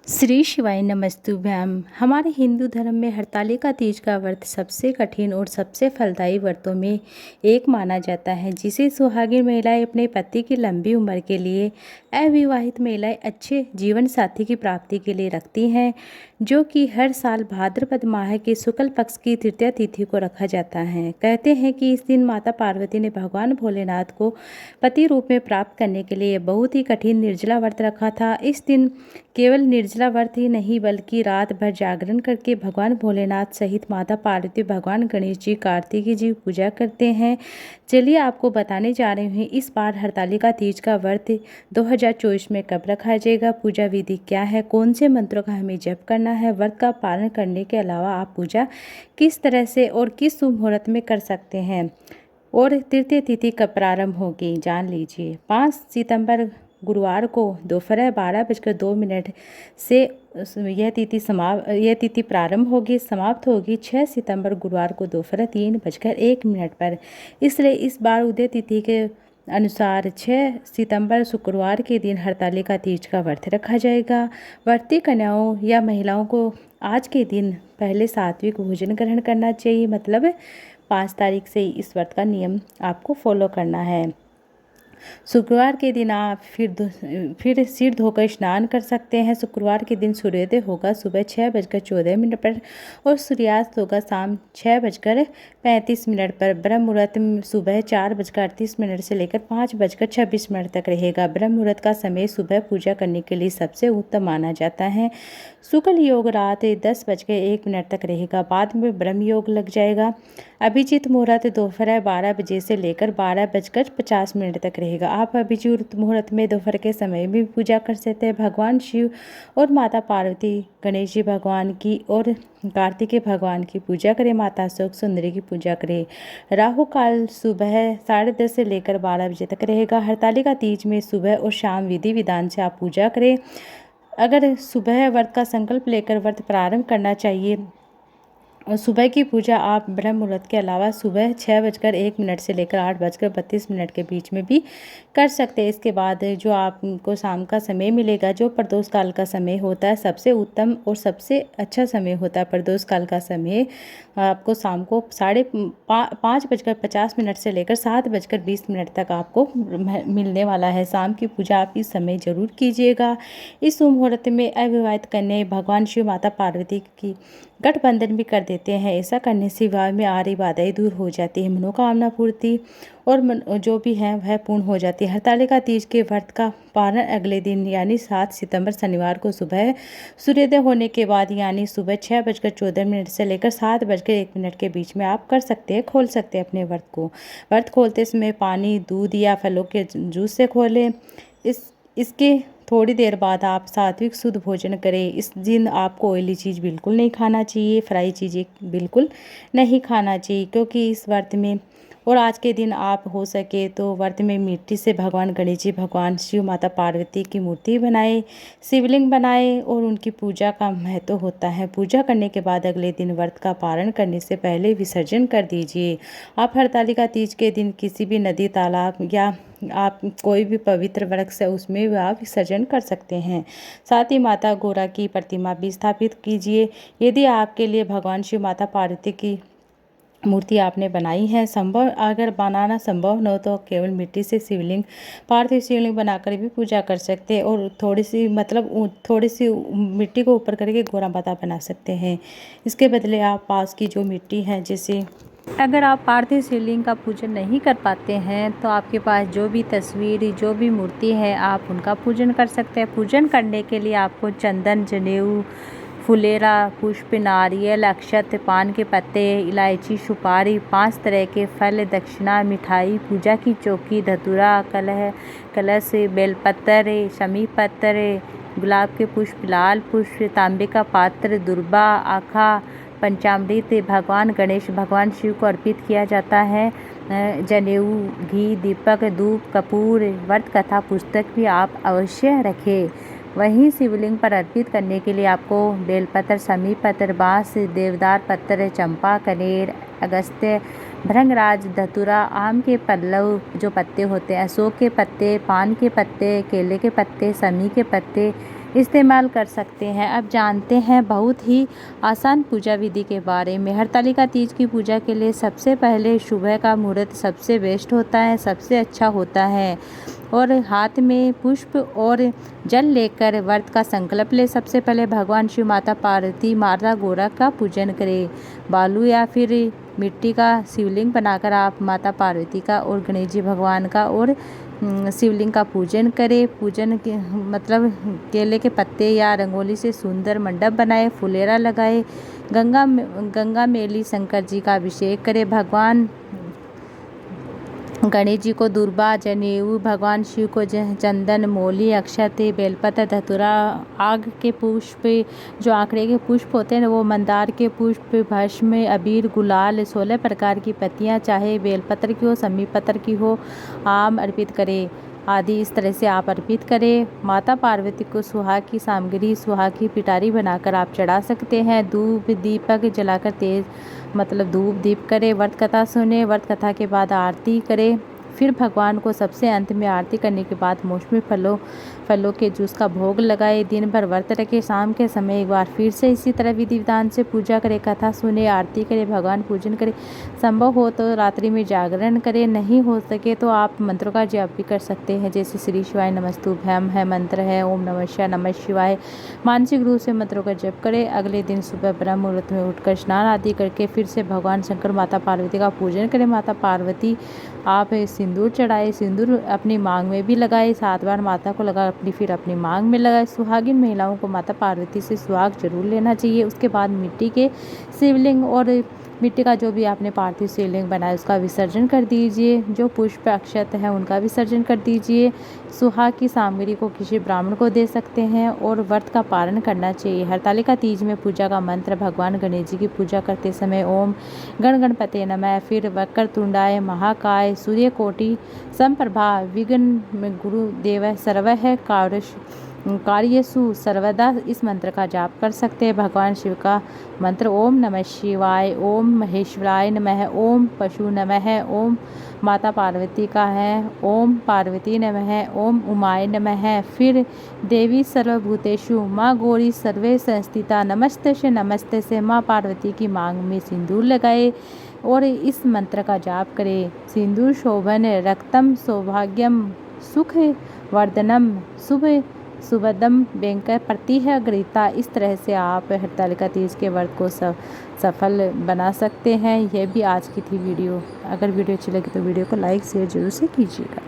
श्री शिवाय नमस्तुभ्याम। हमारे हिंदू धर्म में हरतालिका तीज का व्रत सबसे कठिन और सबसे फलदायी व्रतों में एक माना जाता है, जिसे सुहागिन महिलाएं अपने पति की लंबी उम्र के लिए, अविवाहित महिलाएं अच्छे जीवन साथी की प्राप्ति के लिए रखती हैं, जो कि हर साल भाद्रपद माह के शुक्ल पक्ष की तृतीया तिथि को रखा जाता है। कहते हैं कि इस दिन माता पार्वती ने भगवान भोलेनाथ को पति रूप में प्राप्त करने के लिए बहुत ही कठिन निर्जला व्रत रखा था। इस दिन केवल निर्जला व्रत ही नहीं बल्कि रात भर जागरण करके भगवान भोलेनाथ सहित माता पार्वती, भगवान गणेश जी, कार्तिकी जी पूजा करते हैं। चलिए आपको बताने जा रहे हैं इस बार हरतालिका तीज का व्रत 2024 में कब रखा जाएगा, पूजा विधि क्या है, कौन से मंत्रों का हमें जप करना है, व्रत का पालन करने के अलावा आप पूजा किस तरह से और किस शुभ मुहूर्त में कर सकते हैं और तृतीय तिथि कब प्रारंभ होगी, जान लीजिए। 5 सितंबर गुरुवार को दोपहर 12:02 से यह तिथि प्रारंभ होगी, समाप्त होगी 6 सितंबर गुरुवार को दोपहर 3:01 पर। इसलिए इस बार उदय तिथि के अनुसार 6 सितंबर शुक्रवार के दिन हरतालिका तीज का व्रत रखा जाएगा। व्रती कन्याओं या महिलाओं को आज के दिन पहले सात्विक भोजन ग्रहण करना चाहिए, मतलब 5 तारीख से इस व्रत का नियम आपको फॉलो करना है। शुक्रवार के दिन आप फिर सिर धोकर स्नान कर सकते हैं। शुक्रवार के दिन सूर्योदय होगा सुबह 6:14 पर और सूर्यास्त होगा शाम 6:35 पर। ब्रह्म मुहूर्त सुबह 4:38 से लेकर 5:26 तक रहेगा। ब्रह्म मुहूर्त का समय सुबह पूजा करने के लिए सबसे उत्तम माना जाता है। शुक्ल योग रात 10:01 तक रहेगा, बाद में ब्रह्म योग लग जाएगा। अभिजीत मुहूर्त दोपहर 12 बजे से लेकर 12:50 तक रहेगा। आप अभिजीत मुहूर्त में दोपहर के समय में पूजा कर सकते हैं। भगवान शिव और माता पार्वती, गणेश जी भगवान की और कार्तिकेय भगवान की पूजा करें। माता अशोक सुंदरी की पूजा करें। राहु काल सुबह 10:30 से लेकर 12 बजे तक रहेगा। हरतालिका तीज में सुबह और शाम विधि विधान से आप पूजा करें। अगर सुबह व्रत का संकल्प लेकर व्रत प्रारंभ करना चाहिए और सुबह की पूजा आप ब्रह्म मुहूर्त के अलावा सुबह 6:01 से लेकर 8:32 के बीच में भी कर सकते हैं। इसके बाद जो आपको शाम का समय मिलेगा, जो प्रदोष काल का समय होता है, सबसे उत्तम और सबसे अच्छा समय होता है प्रदोष काल का समय। आपको शाम को 5:50 से लेकर 7:20 तक आपको मिलने वाला है। शाम की पूजा आप इस समय जरूर कीजिएगा। इस मुहूर्त में अविवाहित कन्याएं भगवान शिव, माता पार्वती की गठबंधन भी कर देते हैं। ऐसा करने से विवाह में आ रही बाधाएं दूर हो जाती है, मनोकामना पूर्ति और जो भी है वह पूर्ण हो जाती है। हरतालिका तीज के व्रत का पारण अगले दिन यानी 7 सितंबर शनिवार को सुबह सूर्योदय होने के बाद यानी सुबह 6:14 से लेकर 7:01 के बीच में आप कर सकते हैं, खोल सकते हैं अपने व्रत को। व्रत खोलते समय पानी, दूध या फलों के जूस से खोलें। इसके थोड़ी देर बाद आप सात्विक शुद्ध भोजन करें। इस दिन आपको ऑयली चीज़ बिल्कुल नहीं खाना चाहिए, फ्राई चीज़ें बिल्कुल नहीं खाना चाहिए, क्योंकि इस व्रत में और आज के दिन आप हो सके तो व्रत में मिट्टी से भगवान गणेश जी, भगवान शिव, माता पार्वती की मूर्ति बनाए, शिवलिंग बनाए और उनकी पूजा का महत्व होता है। पूजा करने के बाद अगले दिन व्रत का पारण करने से पहले विसर्जन कर दीजिए। आप हरतालिका तीज के दिन किसी भी नदी, तालाब या आप कोई भी पवित्र वृक्ष है उसमें भी आप विसर्जन कर सकते हैं। साथ ही माता गौरा की प्रतिमा भी स्थापित कीजिए। यदि आपके लिए भगवान शिव, माता पार्वती की मूर्ति आपने बनाई है, अगर बनाना संभव न हो तो केवल मिट्टी से शिवलिंग, पार्थिव शिवलिंग बनाकर भी पूजा कर सकते हैं और थोड़ी सी मिट्टी को ऊपर करके गौरा माता बना सकते हैं। इसके बदले आप पास की जो मिट्टी है, जैसे अगर आप पार्थिव शिवलिंग का पूजन नहीं कर पाते हैं तो आपके पास जो भी तस्वीर, जो भी मूर्ति है, आप उनका पूजन कर सकते हैं। पूजन करने के लिए आपको चंदन, जनेऊ, फुलेरा, पुष्प, नारियल, अक्षत, पान के पत्ते, इलायची, सुपारी, 5 तरह के फल, दक्षिणा, मिठाई, पूजा की चौकी, धतूरा, कलश, बेलपत्र, शमी पत्र, गुलाब के पुष्प, लाल पुष्प, तांबे का पात्र, दुर्बा, आखा, पंचामृत भगवान गणेश, भगवान शिव को अर्पित किया जाता है। जनेऊ, घी, दीपक, धूप, कपूर, व्रत कथा पुस्तक भी आप अवश्य रखें। वहीं शिवलिंग पर अर्पित करने के लिए आपको बेलपत्र, शमी पत्र, बांस, देवदार पत्र, चंपा, कनेर, अगस्त्य, भृंगराज, धतूरा, आम के पल्लव जो पत्ते होते हैं, अशोक के पत्ते, पान के पत्ते, केले के पत्ते, शमी के पत्ते इस्तेमाल कर सकते हैं। अब जानते हैं बहुत ही आसान पूजा विधि के बारे में। हरतालिका तीज की पूजा के लिए सबसे पहले सुबह का मुहूर्त सबसे बेस्ट होता है, सबसे अच्छा होता है। और हाथ में पुष्प और जल लेकर व्रत का संकल्प ले। सबसे पहले भगवान शिव, माता पार्वती, माता गौरा का पूजन करें। बालू या फिर मिट्टी का शिवलिंग बनाकर आप माता पार्वती का और गणेश जी भगवान का और शिवलिंग का पूजन करें। पूजन के मतलब केले के पत्ते या रंगोली से सुंदर मंडप बनाए, फुलेरा लगाए। गंगा मेली शंकर जी का अभिषेक करें। भगवान गणेश जी को दूर्बा, जनेऊ, भगवान शिव को चंदन, मोली, अक्षत, बेलपत्र, धतूरा, आग के पुष्प, जो आंकड़े के पुष्प होते हैं वो मंदार के पुष्प, भस्म, अबीर, गुलाल, 16 प्रकार की पत्तियां, चाहे बेलपत्र की हो, समी पत्र की हो, आम अर्पित करें आदि। इस तरह से आप अर्पित करें। माता पार्वती को सुहाग की सामग्री, सुहाग की पिटारी बनाकर आप चढ़ा सकते हैं। धूप दीपक जलाकर तेज मतलब धूप दीप करें। व्रत कथा सुने। व्रत कथा के बाद आरती करें। फिर भगवान को सबसे अंत में आरती करने के बाद मौसमी फलों के जूस का भोग लगाए। दिन भर व्रत रखें। शाम के समय एक बार फिर से इसी तरह विधि विधान से पूजा करें, कथा सुने, आरती करें, भगवान पूजन करें। संभव हो तो रात्रि में जागरण करें। नहीं हो सके तो आप मंत्रों का जप भी कर सकते हैं, जैसे श्री शिवाय नमस्तुभ्यम है मंत्र है, ओम नमः शिवाय, नमः शिवाय। मानसिक रूप से मंत्रों का जप करें। अगले दिन सुबह ब्रह्म मुहूर्त में उठकर स्नान आदि करके फिर से भगवान शंकर, माता पार्वती का पूजन करें। माता पार्वती आप सिंदूर चढ़ाए। सिंदूर अपनी मांग में भी लगाए। 7 बार माता को लगा फिर अपनी मांग में लगाए। सुहागिन महिलाओं को माता पार्वती से सुहाग जरूर लेना चाहिए। उसके बाद मिट्टी के शिवलिंग और मिट्टी का जो भी आपने पार्थिव शिवलिंग बनाया उसका विसर्जन कर दीजिए। जो पुष्प अक्षत है उनका विसर्जन कर दीजिए। सुहाग की सामग्री को किसी ब्राह्मण को दे सकते हैं और व्रत का पालन करना चाहिए। हरतालिका तीज में पूजा का मंत्र, भगवान गणेश जी की पूजा करते समय ओम गण गणपते नमः, फिर वक्रतुंडाय महाकाय, सूर्यकोटि समप्रभा, विघ्न गुरुदेव सर्वः कार्यसु सर्वदा, इस मंत्र का जाप कर सकते हैं। भगवान शिव का मंत्र ओम नमः शिवाय, ओम महेश्वराय नमः, ओम पशु नमः, ओम माता पार्वती का है ओम पार्वती नमः, ओम उमाय नमः। फिर देवी सर्वभूतेषु माँ गौरी सर्वे संस्थिता नमस्ते से माँ पार्वती की मांग में सिंदूर लगाए और इस मंत्र का जाप करें। सिंदूर शोभन रक्तम सौभाग्यम सुख वर्धनम सुभदम बैंक प्रति है गृहीता। इस तरह से आप हरतालिका तीज के व्रत को सफल बना सकते हैं। यह भी आज की थी वीडियो। अगर वीडियो अच्छी लगी तो वीडियो को लाइक शेयर जरूर से कीजिएगा।